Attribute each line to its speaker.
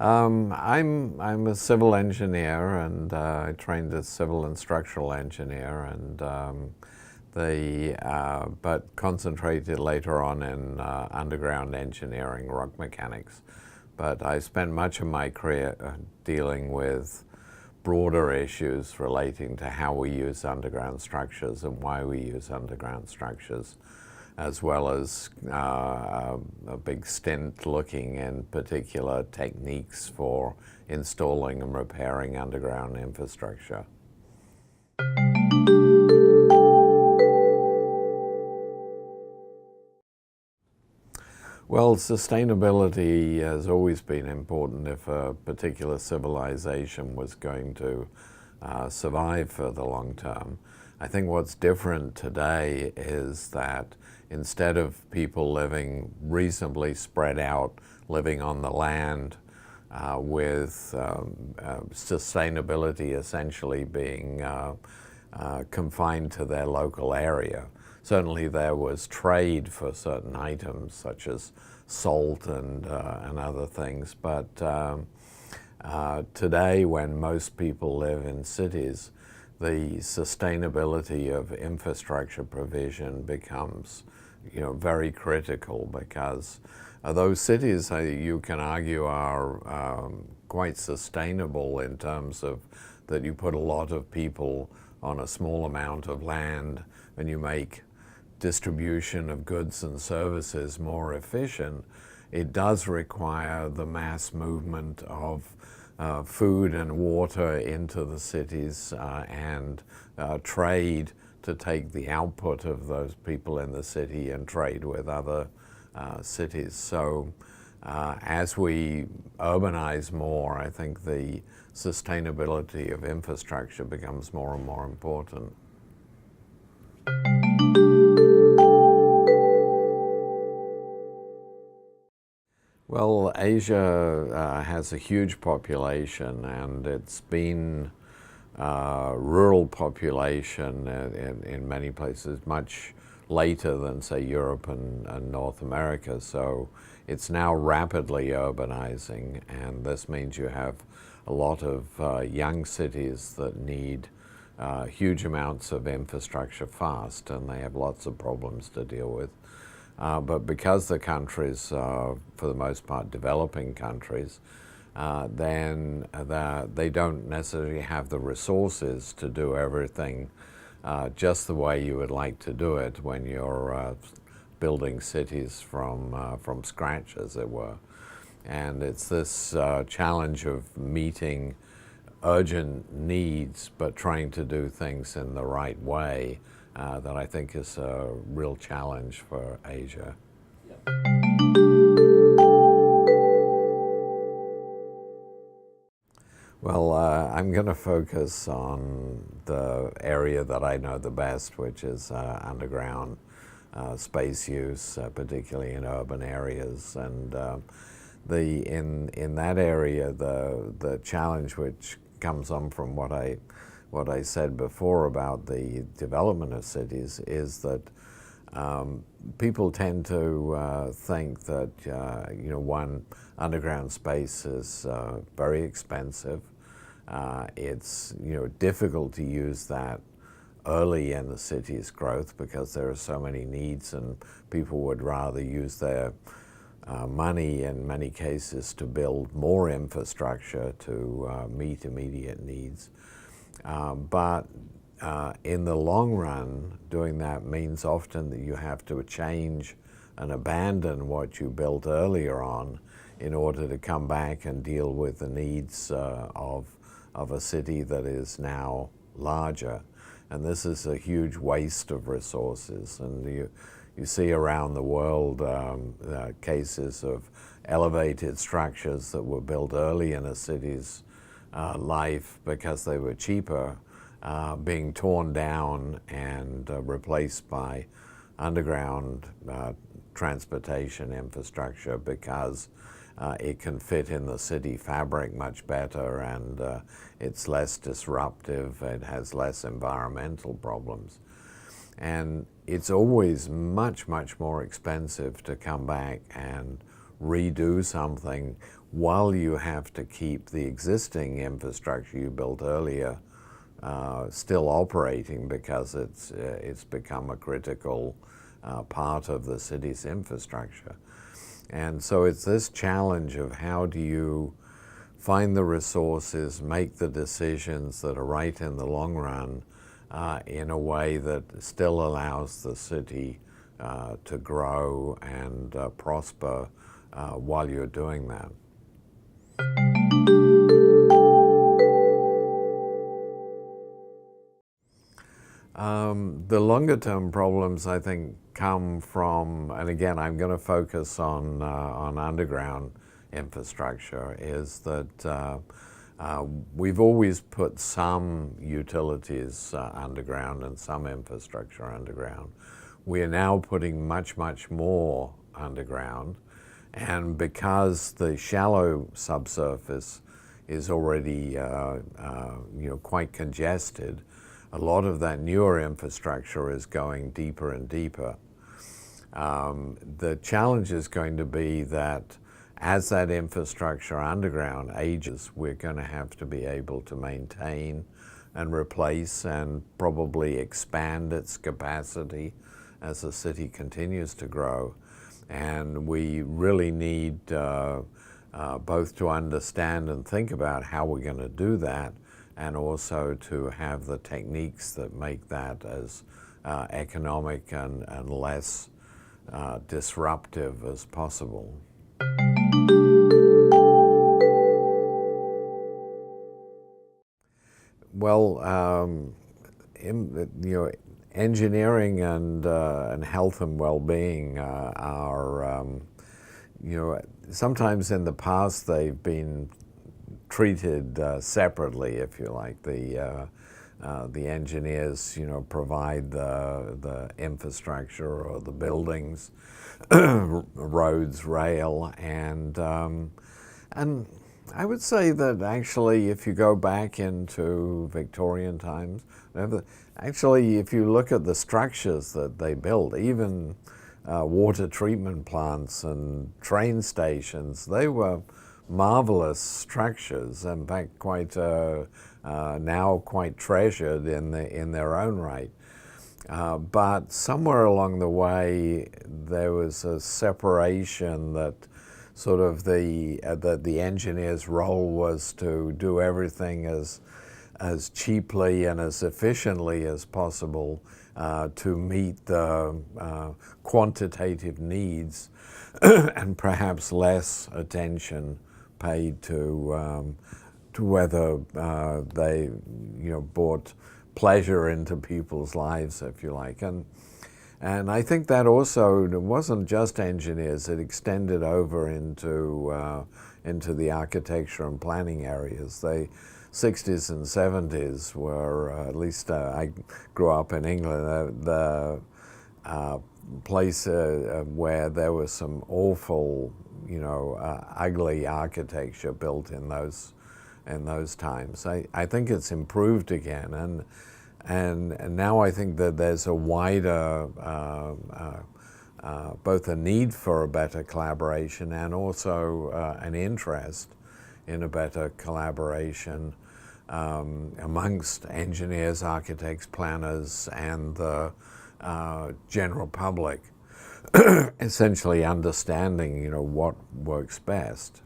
Speaker 1: I'm a civil engineer, and I trained as civil and structural engineer, and but concentrated later on in underground engineering, rock mechanics. But I spent much of my career dealing with broader issues relating to how we use underground structures and why we use underground structures, as well as a big stint looking in particular techniques for installing and repairing underground infrastructure. Well, sustainability has always been important if a particular civilization was going to survive for the long term. I think what's different today is that instead of people living reasonably spread out, living on the land with sustainability essentially being confined to their local area. Certainly there was trade for certain items such as salt and other things, but today when most people live in cities, the sustainability of infrastructure provision becomes very critical, because those cities, you can argue, are quite sustainable in terms of that you put a lot of people on a small amount of land and you make distribution of goods and services more efficient. It does require the mass movement of food and water into the cities and trade to take the output of those people in the city and trade with other cities. So as we urbanize more, I think the sustainability of infrastructure becomes more and more important. Well, Asia has a huge population, and it's been rural population in many places much later than, say, Europe and North America. So it's now rapidly urbanizing, and this means you have a lot of young cities that need huge amounts of infrastructure fast, and they have lots of problems to deal with. But because the countries are, for the most part, developing countries, then they don't necessarily have the resources to do everything just the way you would like to do it when you're building cities from scratch, as it were. And it's this challenge of meeting urgent needs but trying to do things in the right way that I think is a real challenge for Asia. Well, I'm going to focus on the area that I know the best, which is underground space use, particularly in urban areas. And in that area, the challenge which comes on from what I said before about the development of cities is that people tend to think that one, underground space is very expensive. It's difficult to use that early in the city's growth because there are so many needs, and people would rather use their money in many cases to build more infrastructure to meet immediate needs. But in the long run, doing that means often that you have to change and abandon what you built earlier on in order to come back and deal with the needs of a city that is now larger. And this is a huge waste of resources. And you see around the world cases of elevated structures that were built early in a city's life because they were cheaper, being torn down and replaced by underground transportation infrastructure because it can fit in the city fabric much better, and it's less disruptive, it has less environmental problems. And it's always much, much more expensive to come back and redo something while you have to keep the existing infrastructure you built earlier still operating, because it's become a critical part of the city's infrastructure. And so it's this challenge of how do you find the resources, make the decisions that are right in the long run in a way that still allows the city to grow and prosper while you're doing that. The longer term problems, I think, come from, and again, I'm going to focus on underground infrastructure, is that we've always put some utilities underground and some infrastructure underground. We are now putting much, much more underground, and because the shallow subsurface is already quite congested, a lot of that newer infrastructure is going deeper and deeper. The challenge is going to be that as that infrastructure underground ages, we're going to have to be able to maintain and replace and probably expand its capacity as the city continues to grow. And we really need both to understand and think about how we're going to do that, and also to have the techniques that make that as economic and less disruptive as possible. Well, engineering and health and well-being are, sometimes in the past they've been treated separately, if you like. The engineers, provide the infrastructure or the buildings, roads, rail, and I would say that actually, if you go back into Victorian times, actually, if you look at the structures that they built, even water treatment plants and train stations, they were marvelous structures, in fact quite now quite treasured in their own right. But somewhere along the way there was a separation that sort of that the engineer's role was to do everything as cheaply and as efficiently as possible to meet the quantitative needs and perhaps less attention paid to whether they brought pleasure into people's lives, if you like. And I think that also, it wasn't just engineers, it extended over into the architecture and planning areas. The 60s and 70s were, at least I grew up in England, the place where there was some awful, ugly architecture built in those times. I think it's improved again, and now I think that there's a wider, both a need for a better collaboration and also an interest in a better collaboration amongst engineers, architects, planners, and the general public, essentially understanding, what works best.